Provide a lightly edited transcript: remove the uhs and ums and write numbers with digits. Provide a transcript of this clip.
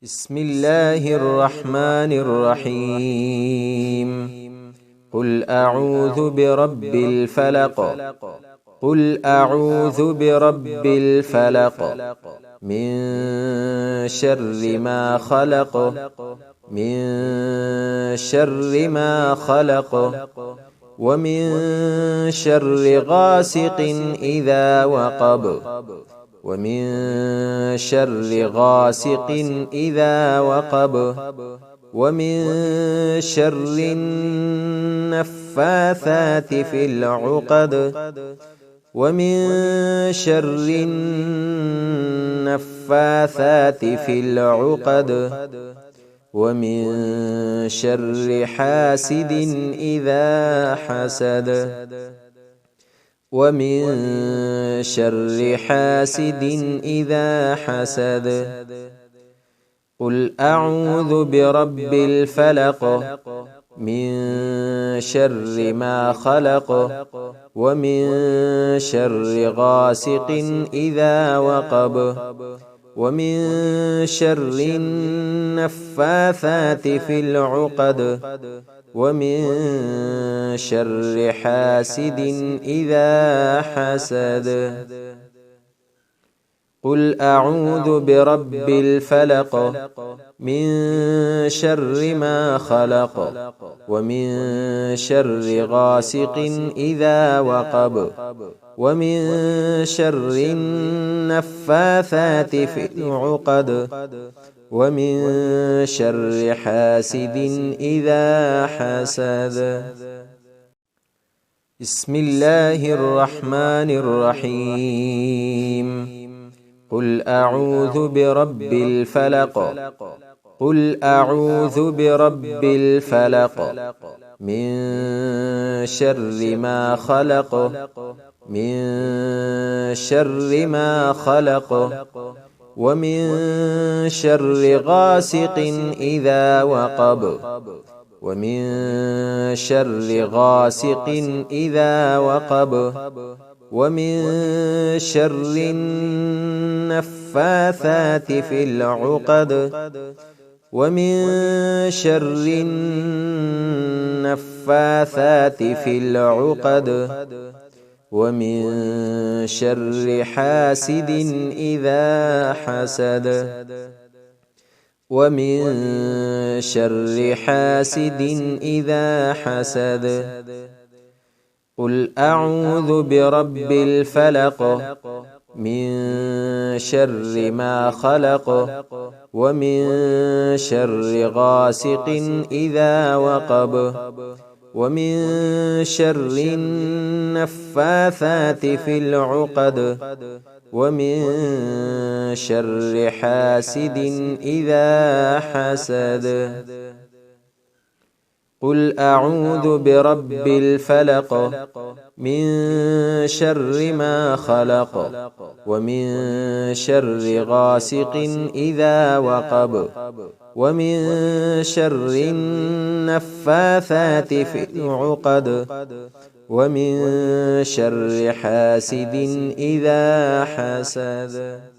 بسم الله الرحمن الرحيم. قل أعوذ برب الفلق. قل أعوذ برب الفلق من شر ما خلق. من شر ما خلق ومن شر غاسق إذا وقب. ومن شر غاسق إذا وقب ومن شر النفاثات في العقد. ومن شر النفاثات في العقد ومن شر حاسد إذا حسد. ومن شر حاسد إذا حسد. قل أعوذ برب الفلق من شر ما خلق ومن شر غاسق إذا وقب ومن شر النفاثات في العقد ومن شر حاسد إذا حسد. قل أعوذ برب الفلق من شر ما خلق ومن شر غاسق إذا وقب ومن شر النفاثات في العقد ومن شر حاسد إذا حسد. بسم الله الرحمن الرحيم. قل أعوذ برب الفلق. قل أعوذ برب الفلق من شر ما خلق. من شر ما خلق ومن شر غاسق إذا وقب ومن شر غاسق إذا وقب ومن شر النفاثات في العقد ومن شر النفاثات في العقد ومن شر حاسد إذا حسد. ومن شر حاسد إذا حسد. قل أعوذ برب الفلق من شر ما خلق ومن شر غاسق إذا وقب ومن شر النفاثات في العقد ومن شر حاسد إذا حسد. قل أعوذ برب الفلق من شر ما خلق ومن شر غاسق إذا وقب ومن شر النفاثات في العقد ومن شر حاسد إذا حسد.